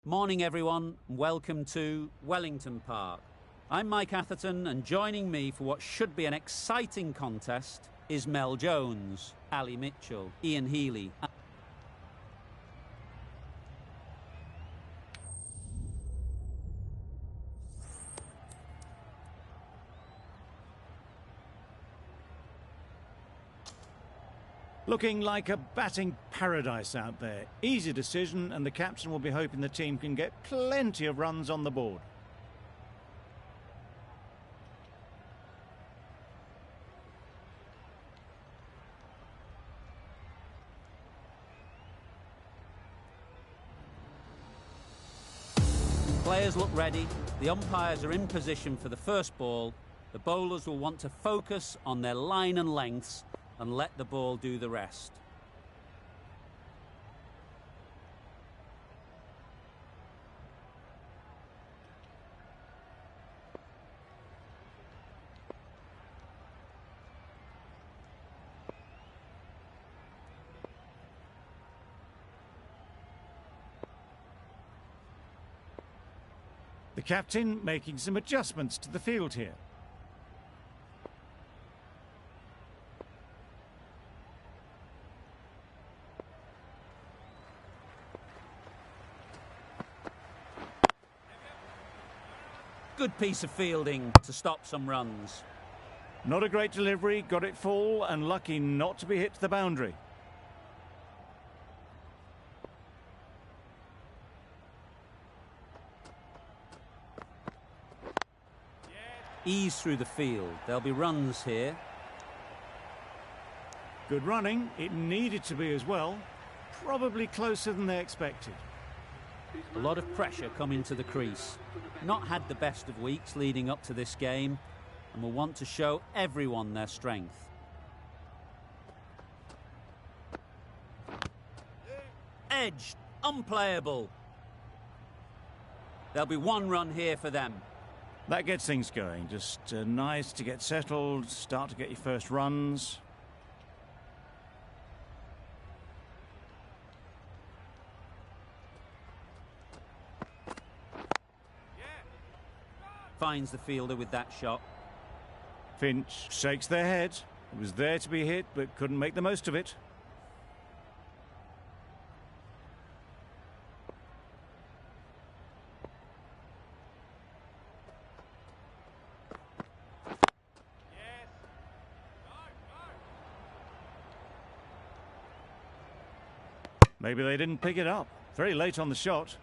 Morning everyone, and welcome to Wellington Park. I'm Mike Atherton, and joining me for what should be an exciting contest is Mel Jones, Ali Mitchell, Ian Healy. Looking like a batting paradise out there. Easy decision, and the captain will be hoping the team can get plenty of runs on the board. Players look ready, the umpires are in position for the first ball. The bowlers will want to focus on their line and lengths and let the ball do the rest. The captain making some adjustments to the field here. Good piece of fielding to stop some runs. Not a great delivery, got it full and lucky not to be hit to the boundary. Ease through the field. There'll be runs here. Good running. It needed to be as well. Probably closer than they expected. A lot of pressure coming to the crease. Not had the best of weeks leading up to this game, and will want to show everyone their strength. Edged. Unplayable. There'll be one run here for them. That gets things going. Just nice to get settled, start to get your first runs. Finds the fielder with that shot. Finch shakes their head. It was there to be hit, but couldn't make the most of it. Maybe they didn't pick it up. Very late on the shot.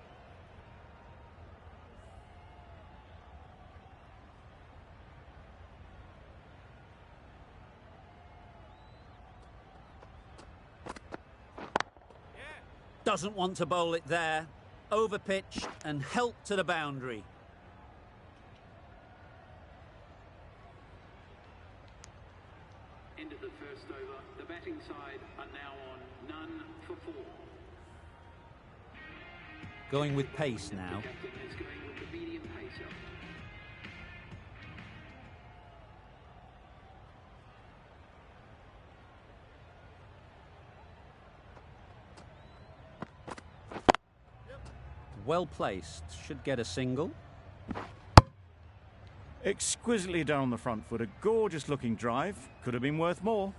Doesn't want to bowl it there. Overpitched and helped to the boundary. End of the first over. The batting side are now on none for 4. Going with pace now. The captain is going with the medium pacer. Well placed. Should get a single. Exquisitely down the front foot. A gorgeous looking drive. Could have been worth more.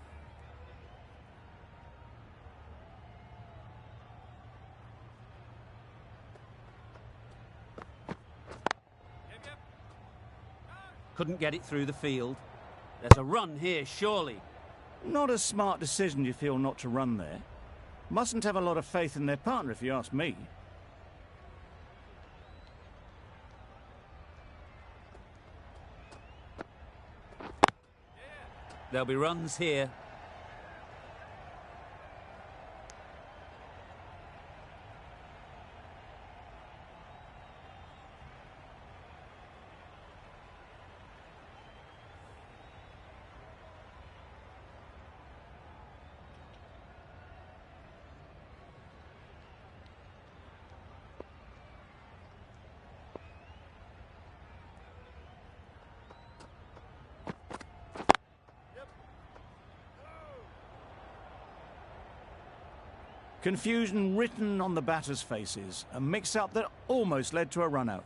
Couldn't get it through the field. There's a run here, surely. Not a smart decision, you feel, not to run there. Mustn't have a lot of faith in their partner, if you ask me. There'll be runs here. Confusion written on the batters' faces, a mix-up that almost led to a run-out.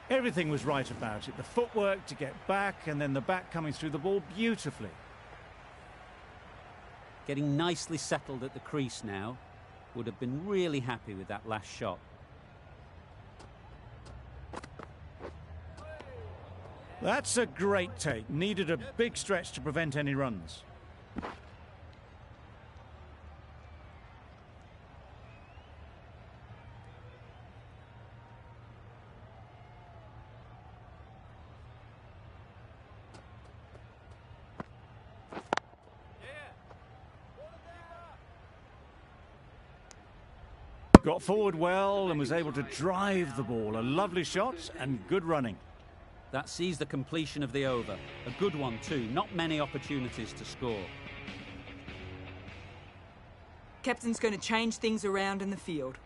Everything was right about it. The footwork to get back and then the bat coming through the ball beautifully. Getting nicely settled at the crease now. Would have been really happy with that last shot. That's a great take. Needed a big stretch to prevent any runs. Got forward well and was able to drive the ball. A lovely shot and good running. That sees the completion of the over. A good one too. Not many opportunities to score. Captain's going to change things around in the field.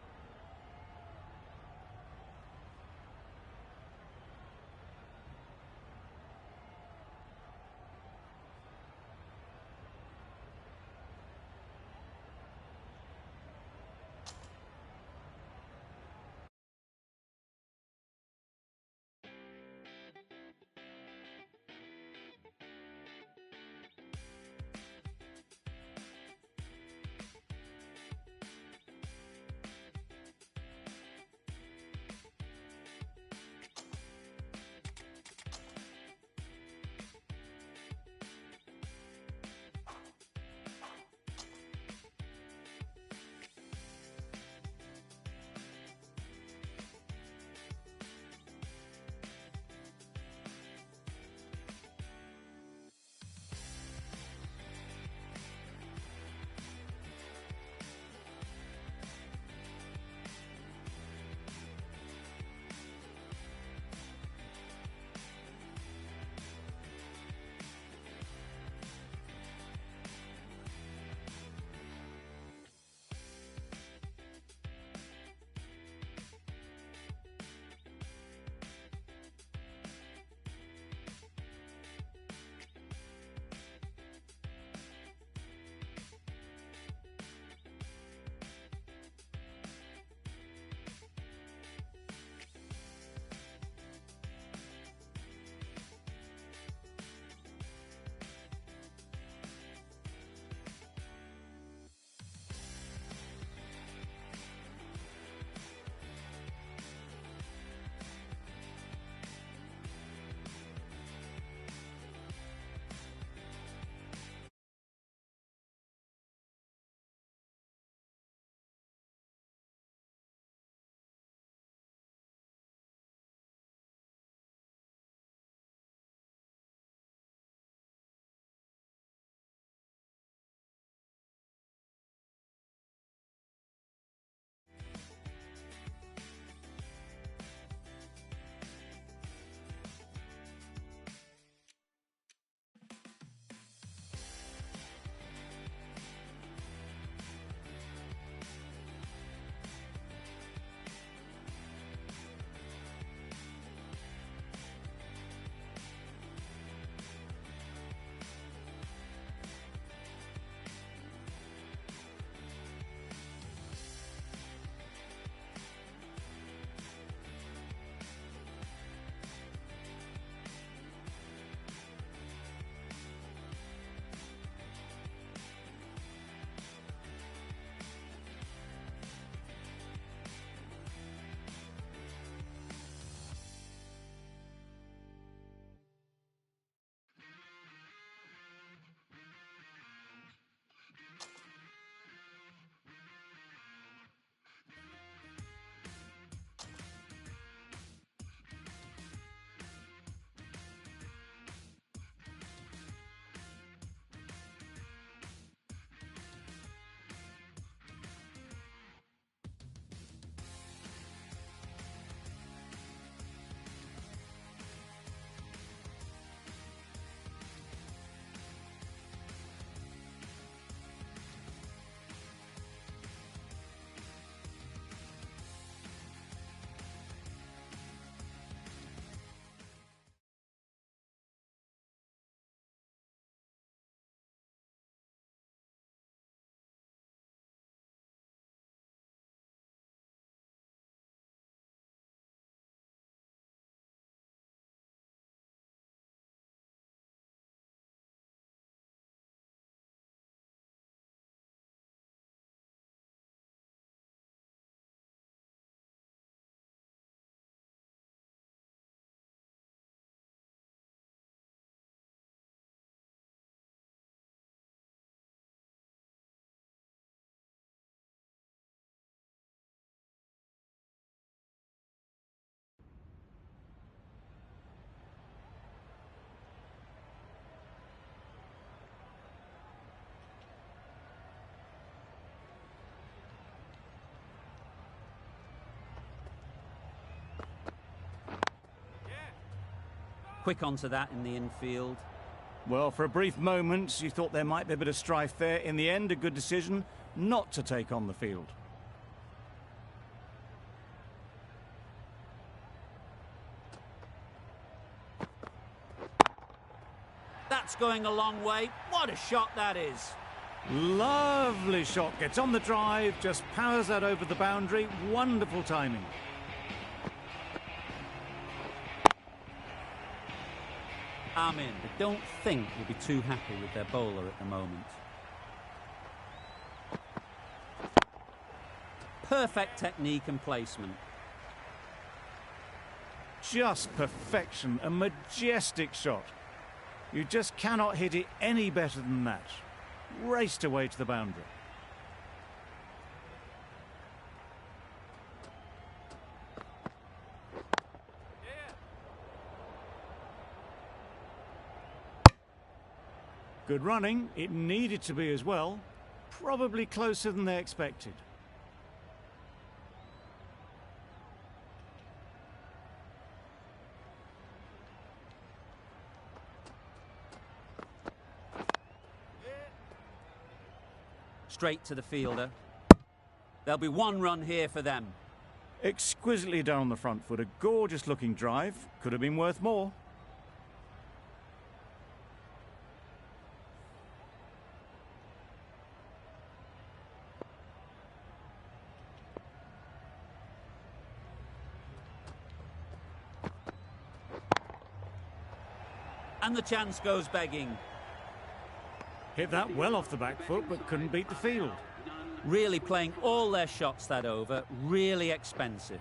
Quick onto that in the infield. Well, for a brief moment, you thought there might be a bit of strife there. In the end, a good decision not to take on the field. That's going a long way. What a shot that is. Lovely shot. Gets on the drive, just powers that over the boundary. Wonderful timing. Amin, I don't think will be too happy with their bowler at the moment. Perfect technique and placement. Just perfection. A majestic shot. You just cannot hit it any better than that. Raced away to the boundary. Good running. It needed to be as well. Probably closer than they expected. Straight to the fielder. There'll be one run here for them. Exquisitely done on the front foot. A gorgeous looking drive. Could have been worth more. And the chance goes begging. Hit that well off the back foot, but couldn't beat the field. Really playing all their shots that over. Really expensive.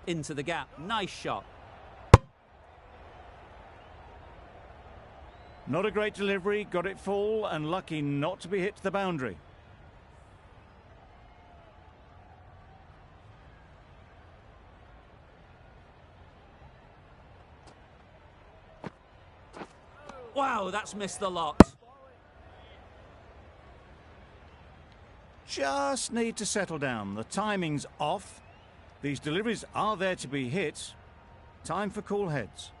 Into the gap. Nice shot. Not a great delivery, got it full and lucky not to be hit to the boundary. Wow, that's missed the lot. Just need to settle down. The timing's off. These deliveries are there to be hit. Time for cool heads.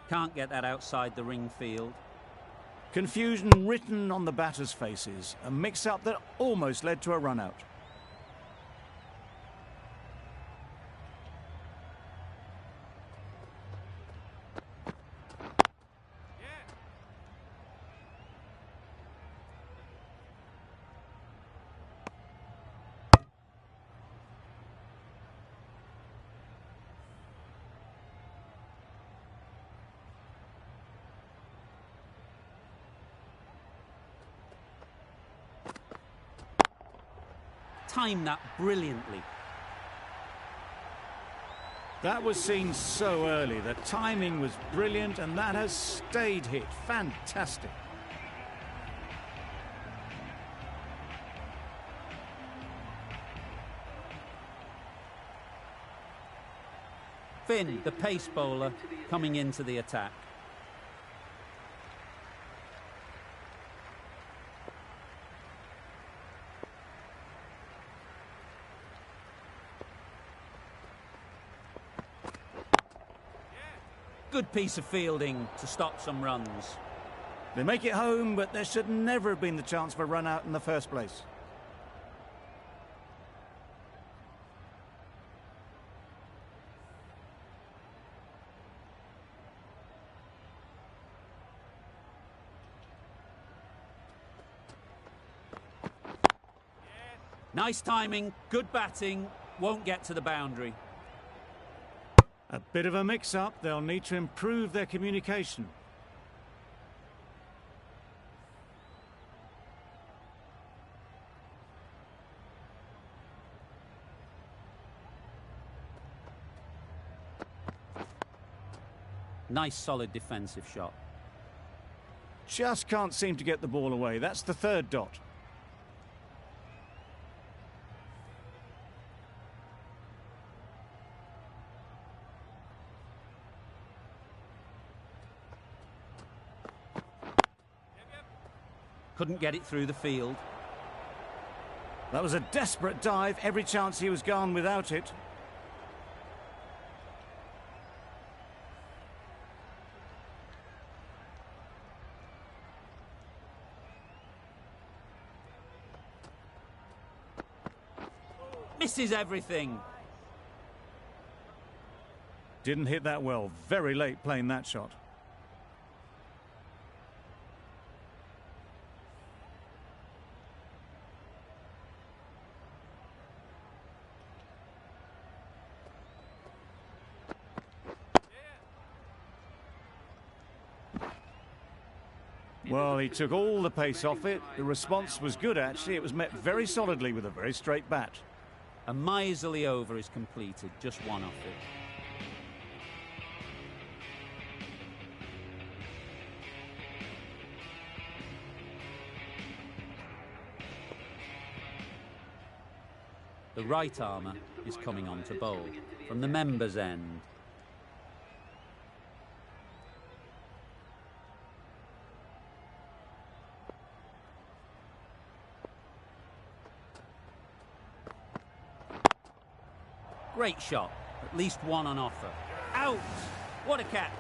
Can't get that outside the ring field. Confusion written on the batters' faces. A mix-up that almost led to a run-out. Timed that brilliantly. That was seen so early. The timing was brilliant and that has stayed hit. Fantastic. Finn, the pace bowler, coming into the attack. Good piece of fielding to stop some runs. They make it home, but there should never have been the chance for a run out in the first place. Nice timing, good batting, won't get to the boundary. A bit of a mix-up. They'll need to improve their communication. Nice solid defensive shot. Just can't seem to get the ball away. That's the third dot. Couldn't get it through the field. That was a desperate dive. Every chance he was gone without it. Misses everything. Didn't hit that well. Very late playing that shot. Well, he took all the pace off it. The response was good, actually. It was met very solidly with a very straight bat. A miserly over is completed, just one off it. The right armour is coming on to bowl from the members' end. Great shot, at least one on offer. Out! What a catch!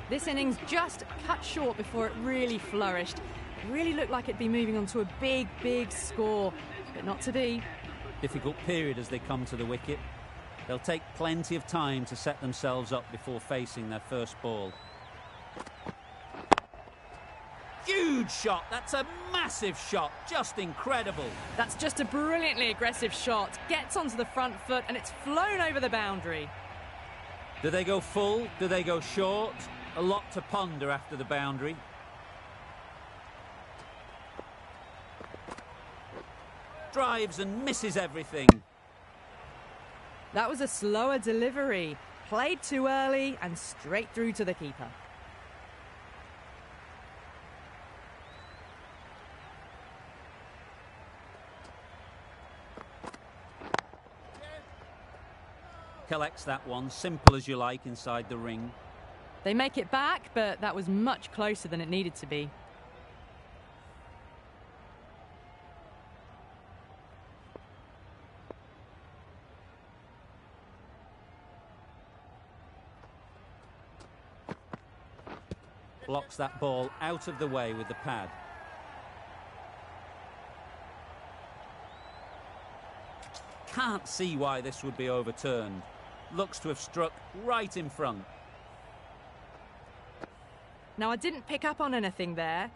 This innings just cut short before it really flourished. It really looked like it'd be moving on to a big, big score, but not to be. Difficult period as they come to the wicket. They'll take plenty of time to set themselves up before facing their first ball. Huge shot, that's a massive shot, just incredible. That's just a brilliantly aggressive shot. Gets onto the front foot and it's flown over the boundary. Do they go full? Do they go short? A lot to ponder after the boundary. Drives and misses everything. That was a slower delivery. Played too early and straight through to the keeper. Collects that one, simple as you like, inside the ring. They make it back, but that was much closer than it needed to be. Blocks that ball out of the way with the pad. Can't see why this would be overturned. Looks to have struck right in front. Now, I didn't pick up on anything there.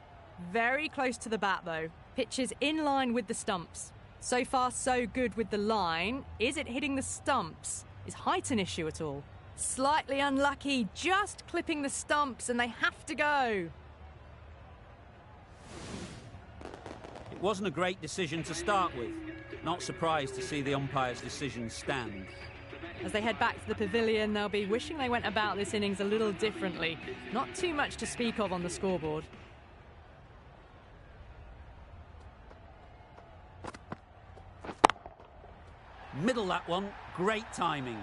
Very close to the bat, though. Pitches in line with the stumps. So far, so good with the line. Is it hitting the stumps? Is height an issue at all? Slightly unlucky, just clipping the stumps, and they have to go. It wasn't a great decision to start with. Not surprised to see the umpire's decision stand. As they head back to the pavilion, they'll be wishing they went about this innings a little differently. Not too much to speak of on the scoreboard. Middle that one, great timing.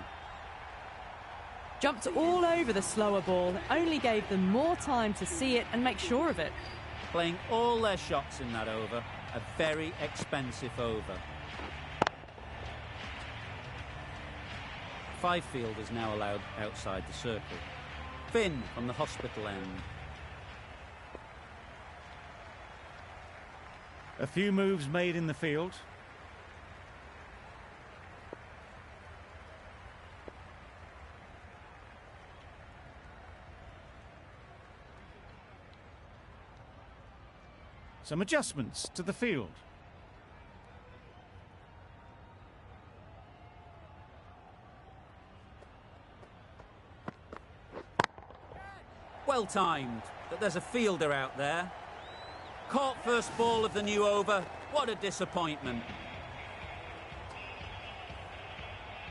Jumped all over the slower ball, only gave them more time to see it and make sure of it. Playing all their shots in that over, a very expensive over. 5 fielders now allowed outside the circle. Finn from the hospital end. A few moves made in the field. Some adjustments to the field. Well timed, but there's a fielder out there. Caught first ball of the new over. What a disappointment.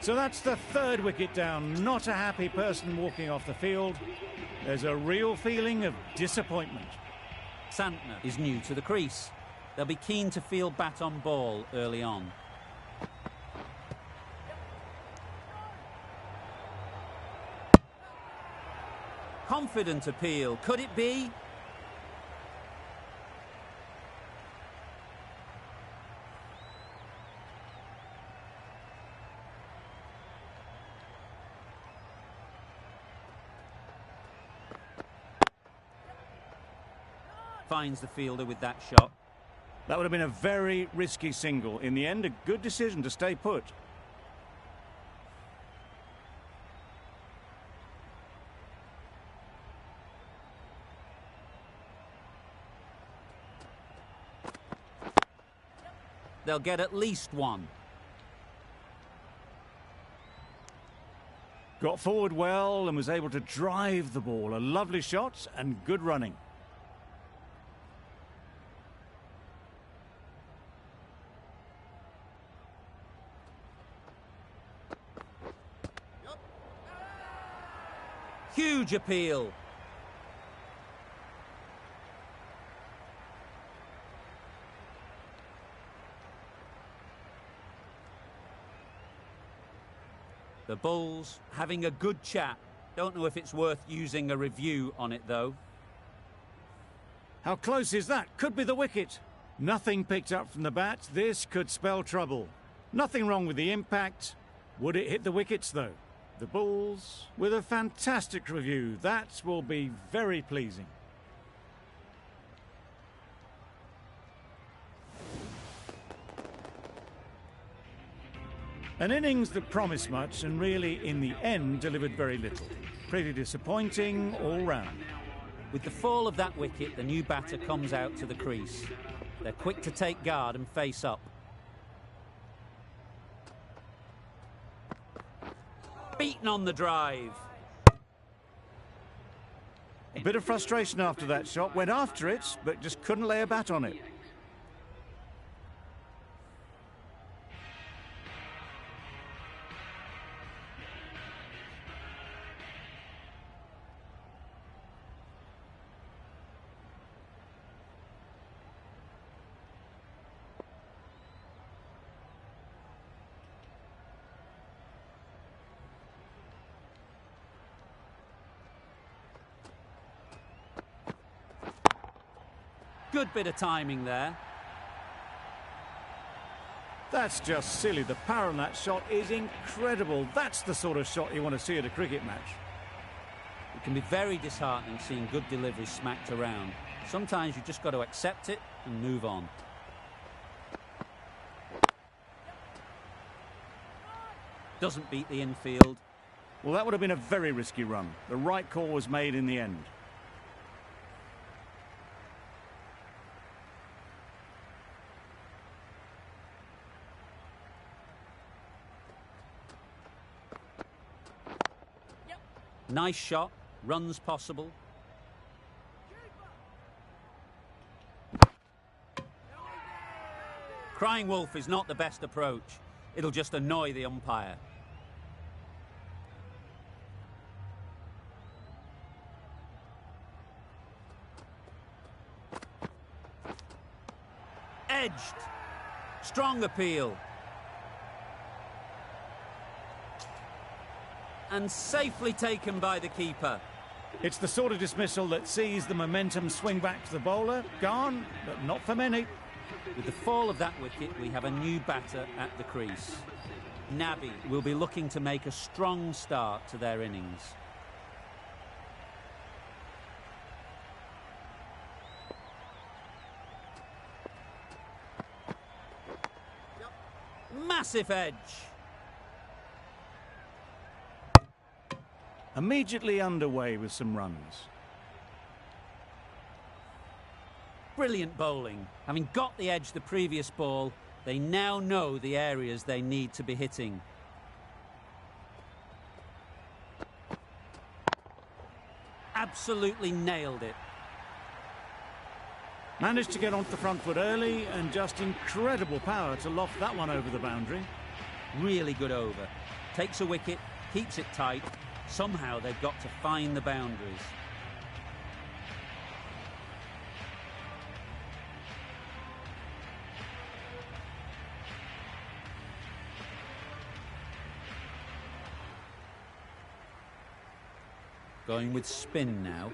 So that's the third wicket down. Not a happy person walking off the field. There's a real feeling of disappointment. Santner is new to the crease. They'll be keen to field bat on ball early on. Confident appeal. Could it be? Finds the fielder with that shot. That would have been a very risky single. In the end, a good decision to stay put. They'll get at least one. Got forward well and was able to drive the ball. A lovely shot and good running. Huge appeal. The Bulls having a good chat. Don't know if it's worth using a review on it, though. How close is that? Could be the wicket. Nothing picked up from the bat. This could spell trouble. Nothing wrong with the impact. Would it hit the wickets, though? The Bulls with a fantastic review. That will be very pleasing. An innings that promised much and really, in the end, delivered very little. Pretty disappointing all round. With the fall of that wicket, the new batter comes out to the crease. They're quick to take guard and face up. Beaten on the drive. A bit of frustration after that shot. Went after it, but just couldn't lay a bat on it. Good bit of timing there. That's just silly. The power on that shot is incredible. That's the sort of shot you want to see at a cricket match. It can be very disheartening seeing good deliveries smacked around. Sometimes you've just got to accept it and move on. Doesn't beat the infield. Well, that would have been a very risky run. The right call was made in the end. Nice shot, runs possible. Crying wolf is not the best approach. It'll just annoy the umpire. Edged. Strong appeal. And safely taken by the keeper. It's the sort of dismissal that sees the momentum swing back to the bowler. Gone, but not for many. With the fall of that wicket, we have a new batter at the crease. Nabi will be looking to make a strong start to their innings. Massive edge. Immediately underway with some runs. Brilliant bowling. Having got the edge the previous ball, they now know the areas they need to be hitting. absolutely nailed it. Managed to get onto the front foot early and just incredible power to loft that one over the boundary. Really good over. Takes a wicket, keeps it tight. Somehow they've got to find the boundaries. Going with spin now.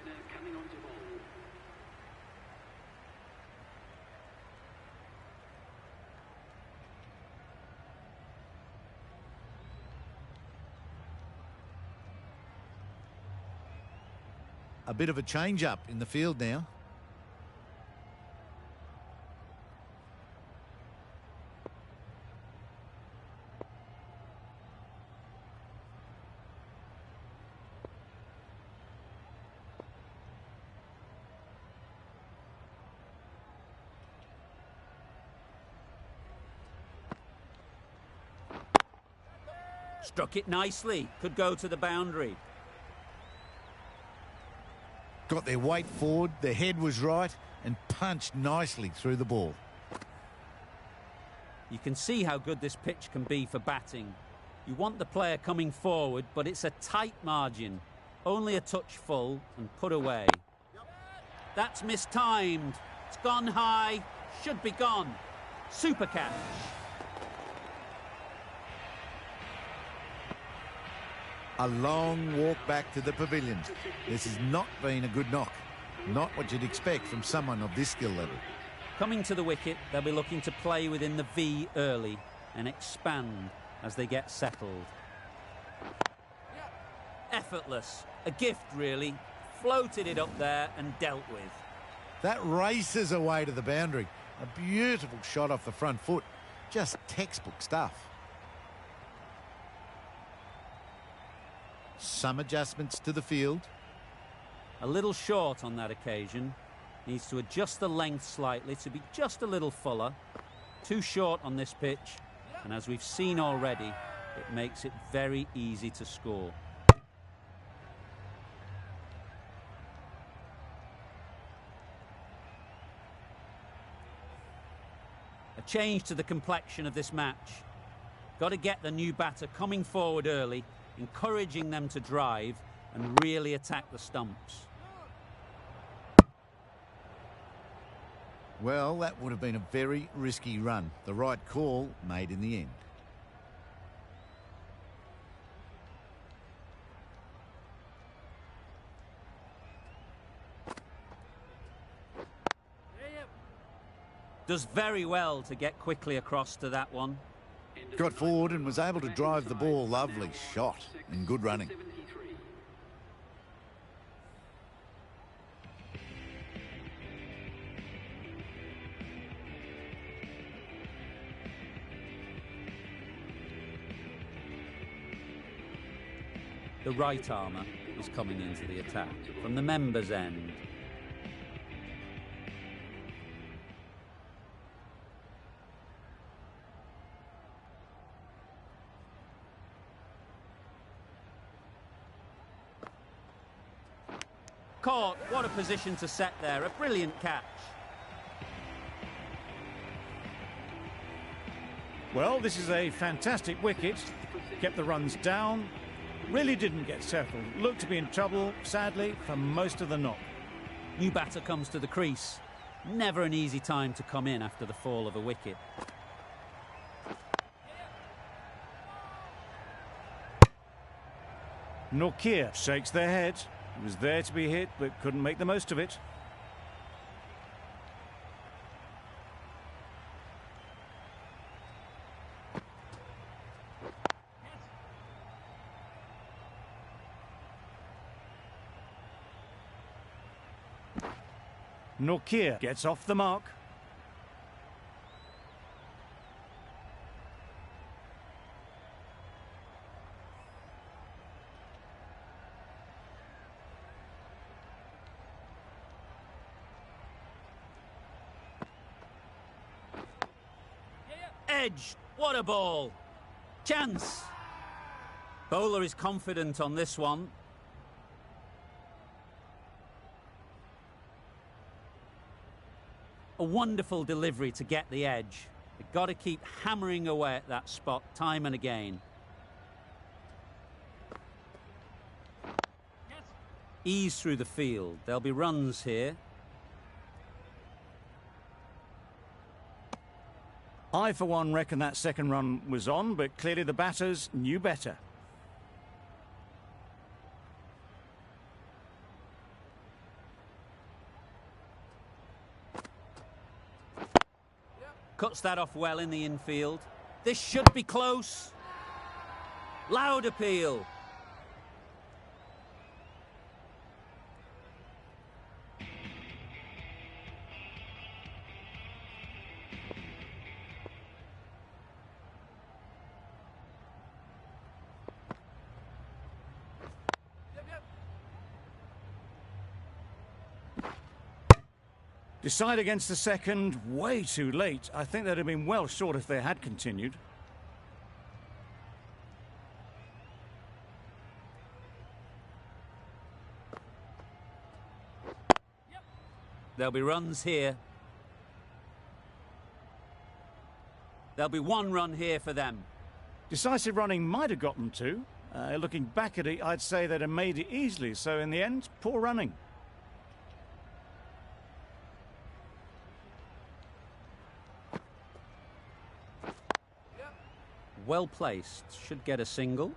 A bit of a change-up in the field now. Struck it nicely. Could go to the boundary. Got their weight forward, their head was right, and punched nicely through the ball. You can see how good this pitch can be for batting. You want the player coming forward, but it's a tight margin. Only a touch full and put away. That's mistimed. It's gone high. Should be gone. Super catch. A long walk back to the pavilion. This has not been a good knock. Not what you'd expect from someone of this skill level. Coming to the wicket, they'll be looking to play within the V early and expand as they get settled. Effortless. A gift, really. Floated it up there and dealt with. That races away to the boundary. A beautiful shot off the front foot. Just textbook stuff. Some adjustments to the field. A little short on that occasion. Needs to adjust the length slightly to be just a little fuller. Too short on this pitch, and as we've seen already, it makes it very easy to score. A change to the complexion of this match. Got to get the new batter coming forward early, encouraging them to drive and really attack the stumps. Well, that would have been a very risky run. The right call made in the end. Does very well to get quickly across to that one. Got forward and was able to drive the ball. Lovely shot and good running. The right armour is coming into the attack from the members' end. Caught. What a position to set there. A brilliant catch. Well, this is a fantastic wicket. Kept the runs down. Really didn't get settled. Looked to be in trouble, sadly, for most of the knock. New batter comes to the crease. Never an easy time to come in after the fall of a wicket. Nortje shakes their head. It was there to be hit, but couldn't make the most of it. Nortje gets off the mark. Edge. What a ball. Chance. Bowler is confident on this one. A wonderful delivery to get the edge. They've got to keep hammering away at that spot time and again. Ease through the field. There'll be runs here. I, for one, reckon that second run was on, but clearly the batters knew better. Cuts that off well in the infield. This should be close. Loud appeal. Decide against the second, way too late. I think they'd have been well short if they had continued. There'll be runs here. There'll be one run here for them. Decisive running might have got them two. Looking back at it, I'd say they'd have made it easily. So in the end, poor running. Well placed. Should get a single.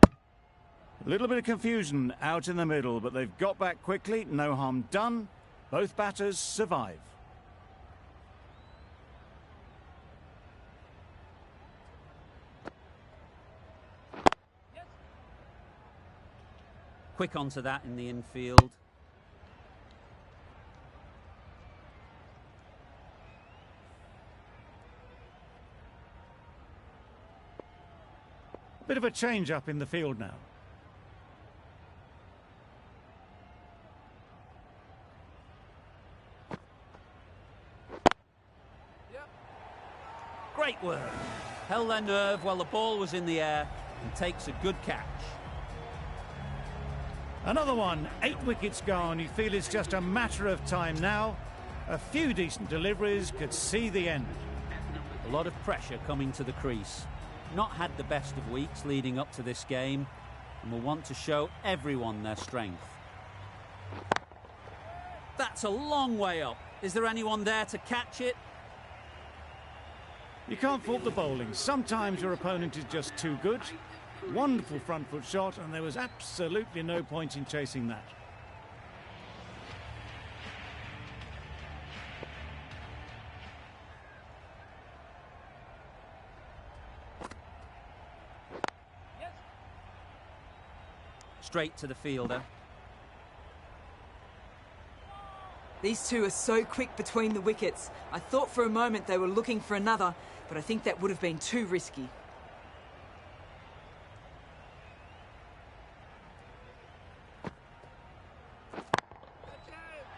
A little bit of confusion out in the middle, but they've got back quickly. No harm done. Both batters survive. Quick onto that in the infield. Bit of a change up in the field now. Great work. Held their nerve while the ball was in the air and takes a good catch. Another one, 8 wickets gone. You feel it's just a matter of time now. A few decent deliveries could see the end. A lot of pressure coming to the crease. Not had the best of weeks leading up to this game and will want to show everyone their strength. That's a long way up. Is there anyone there to catch it? You can't fault the bowling. Sometimes your opponent is just too good. Wonderful front foot shot, and there was absolutely no point in chasing that. Straight to the fielder. These two are so quick between the wickets. I thought for a moment they were looking for another, but I think that would have been too risky.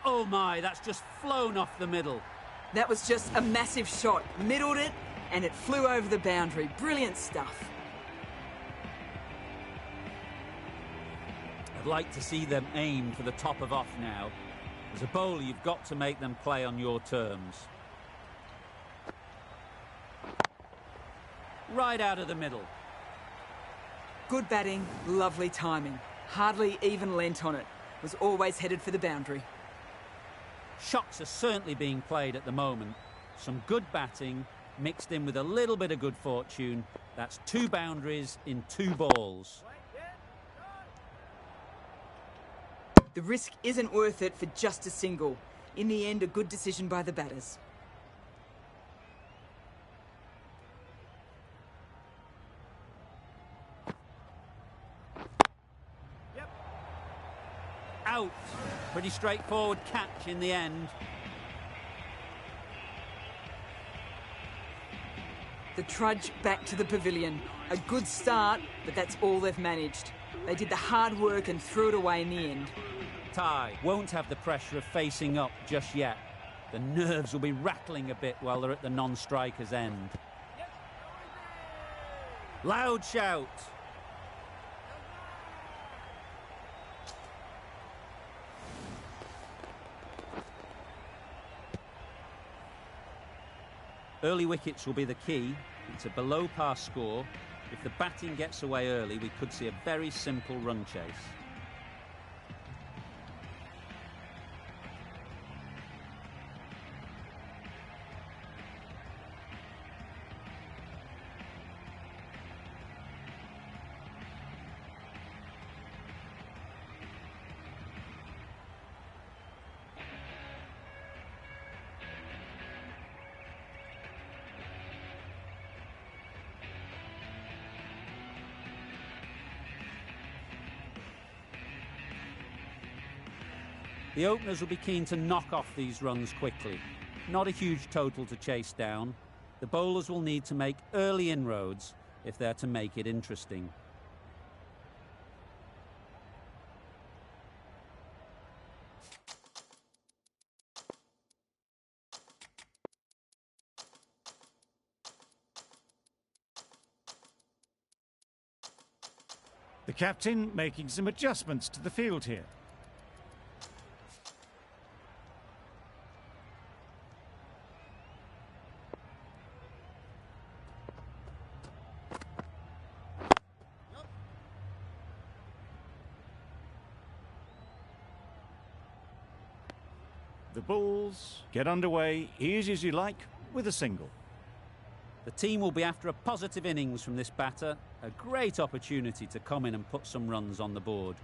Oh my, that's just flown off the middle. That was just a massive shot. Middled it, and it flew over the boundary. Brilliant stuff. I'd like to see them aim for the top of off now. As a bowler, you've got to make them play on your terms. Right out of the middle. Good batting, lovely timing. Hardly even lent on it. Was always headed for the boundary. Shots are certainly being played at the moment. Some good batting mixed in with a little bit of good fortune. That's 2 boundaries in 2 balls. The risk isn't worth it for just a single. In the end, a good decision by the batters. Out. Pretty straightforward catch in the end. The trudge back to the pavilion. A good start, but that's all they've managed. They did the hard work and threw it away in the end. Ty won't have the pressure of facing up just yet. The nerves will be rattling a bit while they're at the non-striker's end. Loud shout. Early wickets will be the key. It's a below-par score. If the batting gets away early, we could see a very simple run chase. The openers will be keen to knock off these runs quickly. Not a huge total to chase down. The bowlers will need to make early inroads if they're to make it interesting. The captain making some adjustments to the field here. The Bulls get underway easy as you like with a single. The team will be after a positive innings from this batter. A great opportunity to come in and put some runs on the board.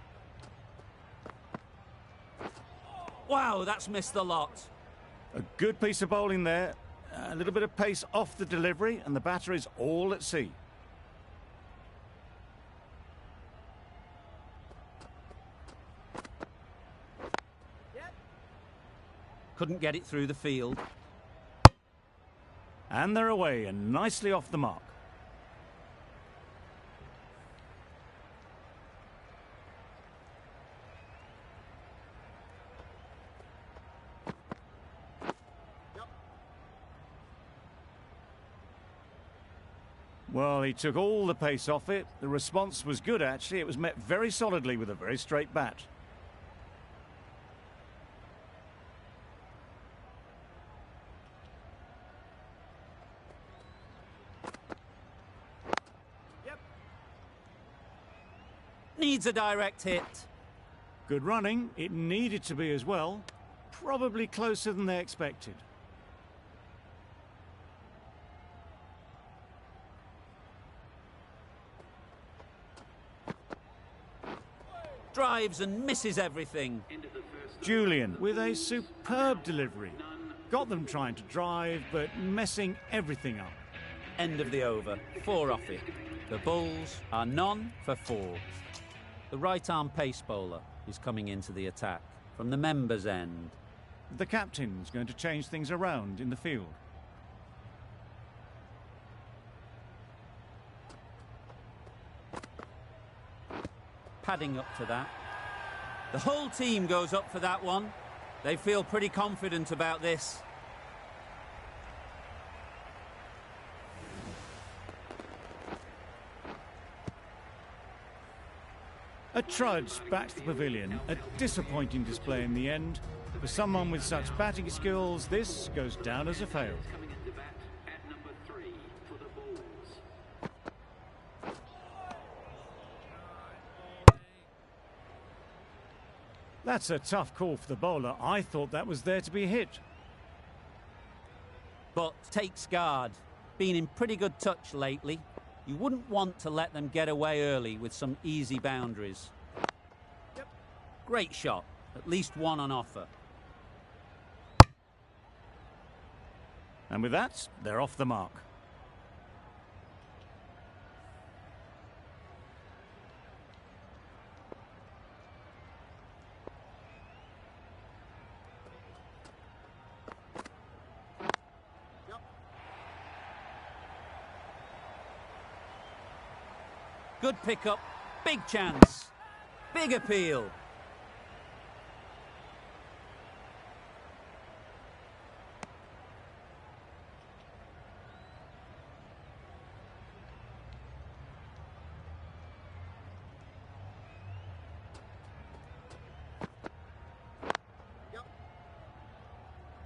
Wow, that's missed the lot. A good piece of bowling there. A little bit of pace off the delivery and the batter is all at sea. Couldn't get it through the field. And they're away and nicely off the mark. Well, he took all the pace off it. The response was good, actually. It was met very solidly with a very straight bat. Needs a direct hit. Good running. It needed to be as well. Probably closer than they expected. Drives and misses everything. Julian with a superb delivery. Got them trying to drive, but messing everything up. End of the over. 4 off it. The Bulls are none for 4. The right-arm pace bowler is coming into the attack from the members' end. The captain's going to change things around in the field. Padding up to that. The whole team goes up for that one. They feel pretty confident about this. A trudge back to the pavilion. A disappointing display in the end. For someone with such batting skills, this goes down as a fail. Coming into bat at number 3 for the Bulls. That's a tough call for the bowler. I thought that was there to be hit. But takes guard. Been in pretty good touch lately. You wouldn't want to let them get away early with some easy boundaries. Great shot. At least one on offer. And with that, they're off the mark. Good pickup. Big chance. Big appeal.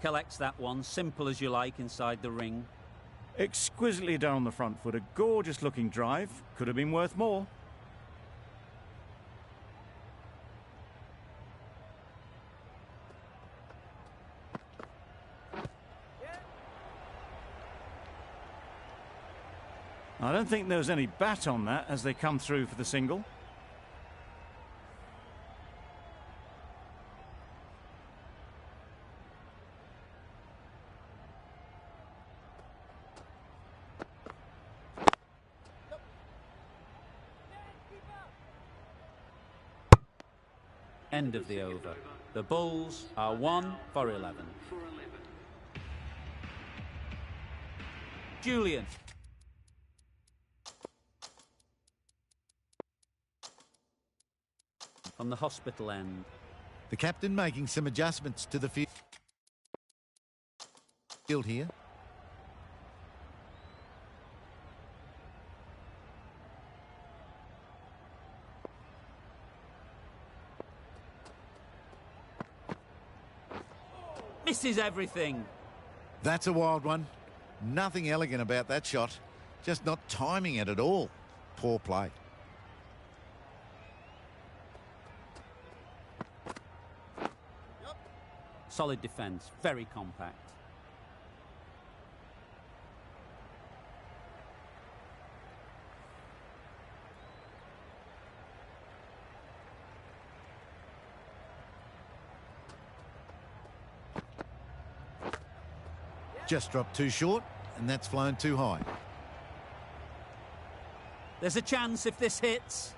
Collects that one, simple as you like, inside the ring. Exquisitely done on the front foot. A gorgeous looking drive. Could have been worth more. I don't think there was any bat on that as they come through for the single. End of the over. The Bulls are 1 for 11. Julian. From the hospital end. The captain making some adjustments to the field here. Misses everything. That's a wild one. Nothing elegant about that shot. Just not timing it at all. Poor play. Solid defence, very compact. Just dropped too short, and that's flown too high. There's a chance if this hits.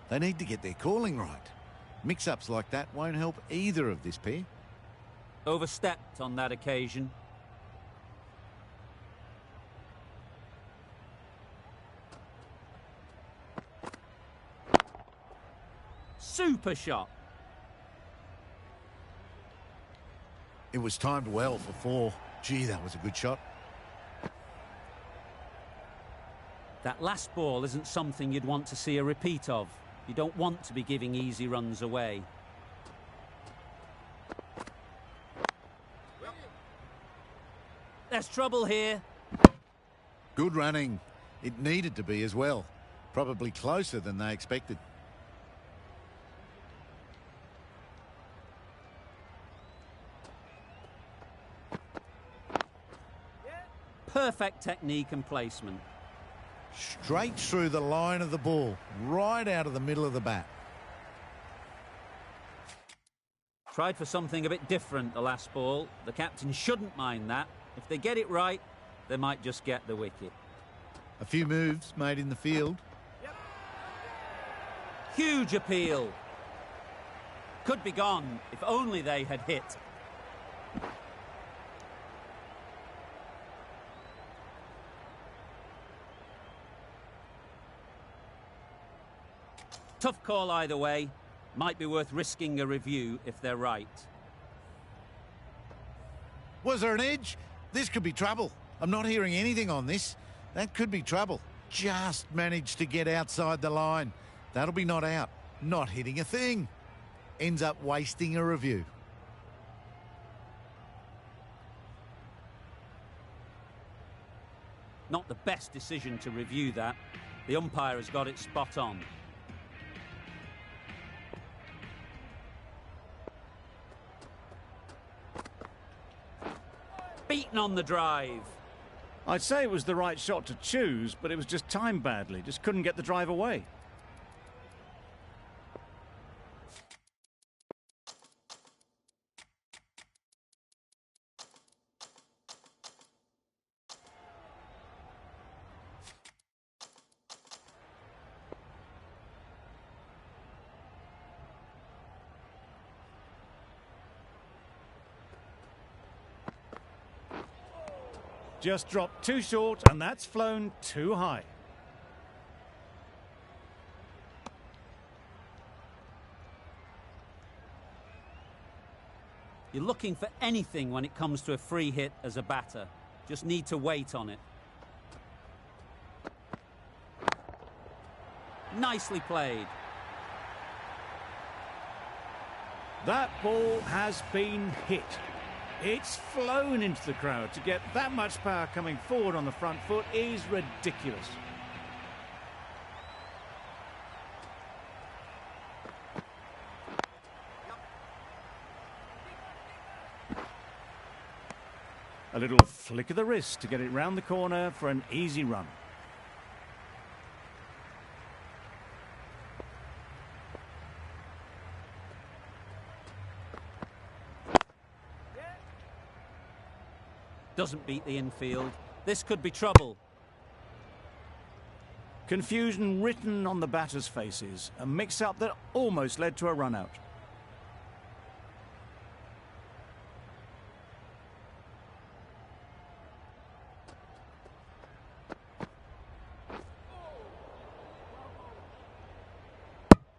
They need to get their calling right. Mix-ups like that won't help either of this pair. Overstepped on that occasion. Super shot. It was timed well for 4. Gee, that was a good shot. That last ball isn't something you'd want to see a repeat of. You don't want to be giving easy runs away. There's trouble here. Good running. It needed to be as well. Probably closer than they expected. Perfect technique and placement. Straight through the line of the ball, right out of the middle of the bat. Tried for something a bit different the last ball. The captain shouldn't mind that. If they get it right, they might just get the wicket. A few moves made in the field. Huge appeal. Could be gone if only they had hit. Tough call either way. Might be worth risking a review if they're right. Was there an edge? This could be trouble. I'm not hearing anything on this. That could be trouble. Just managed to get outside the line. That'll be not out. Not hitting a thing. Ends up wasting a review. Not the best decision to review that. The umpire has got it spot on. Beaten on the drive. I'd say it was the right shot to choose, but it was just timed badly. Just couldn't get the drive away. Just dropped too short, and that's flown too high. You're looking for anything when it comes to a free hit as a batter. Just need to wait on it. Nicely played. That ball has been hit. It's flown into the crowd. To get that much power coming forward on the front foot is ridiculous. A little flick of the wrist to get it round the corner for an easy run. Doesn't beat the infield. This could be trouble. Confusion written on the batters' faces. A mix-up that almost led to a run-out.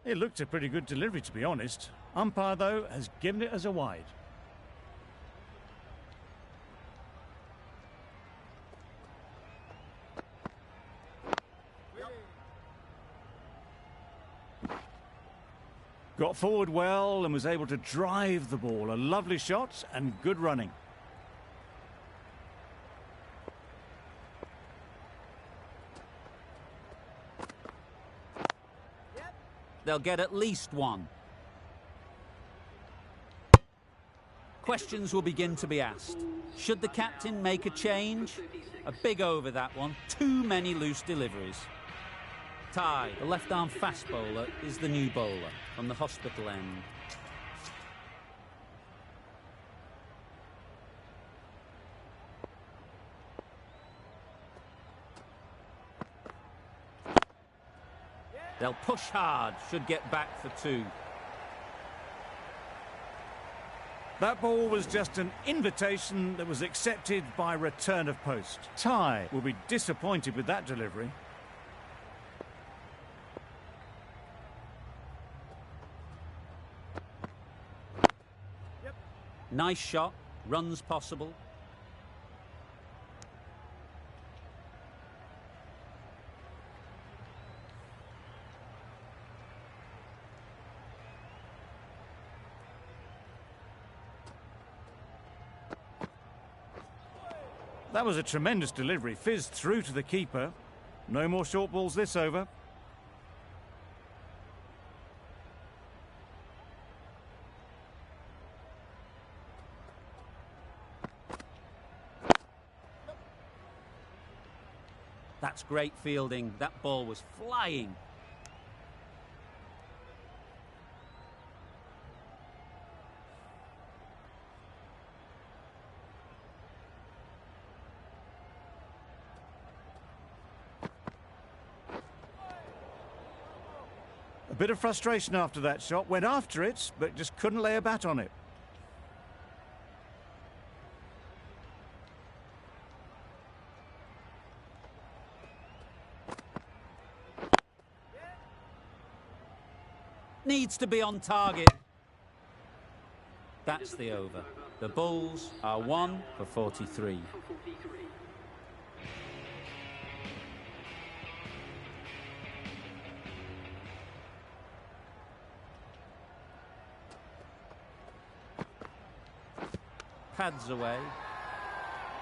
It looked a pretty good delivery, to be honest. Umpire, though, has given it as a wide. Got forward well and was able to drive the ball. A lovely shot and good running. They'll get at least one. Questions will begin to be asked. Should the captain make a change? A big over, that one. Too many loose deliveries. Ty, the left-arm fast bowler, is the new bowler from the hospital end. They'll push hard, should get back for two. That ball was just an invitation that was accepted by return of post. Ty will be disappointed with that delivery. Nice shot, runs possible. That was a tremendous delivery. Fizzed through to the keeper. No more short balls this over. That's great fielding. That ball was flying. A bit of frustration after that shot. Went after it, but just couldn't lay a bat on it. Needs to be on target. That's the over. The Bulls are 1 for 43. Pads away.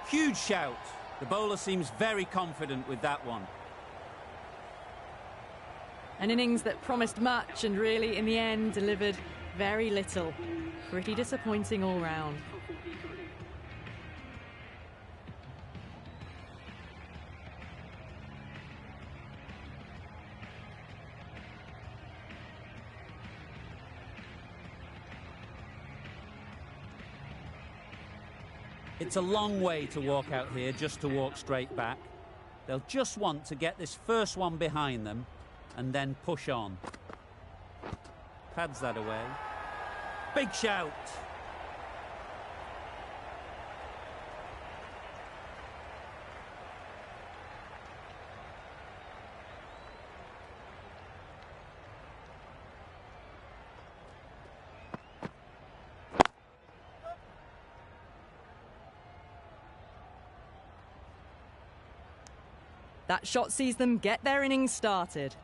Huge shout. The bowler seems very confident with that one. An innings that promised much and really, in the end, delivered very little. Pretty disappointing all round. It's a long way to walk out here just to walk straight back. They'll just want to get this first one behind them and then push on. Pads that away. Big shout. That shot sees them get their innings started.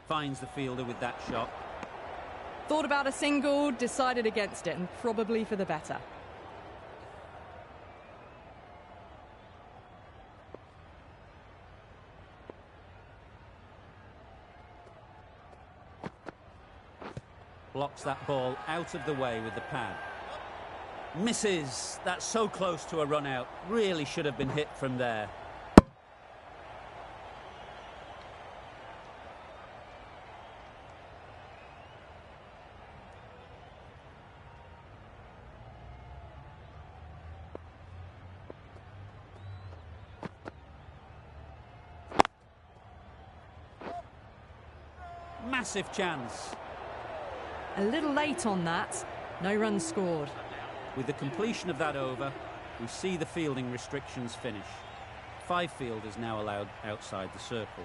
Finds the fielder with that shot. Thought about a single, decided against it, and probably for the better. Blocks that ball out of the way with the pad. Misses. That's so close to a run out. Really should have been hit from there. Massive chance. A little late on that. No runs scored. With the completion of that over, we see the fielding restrictions finish. 5 fielders now allowed outside the circle.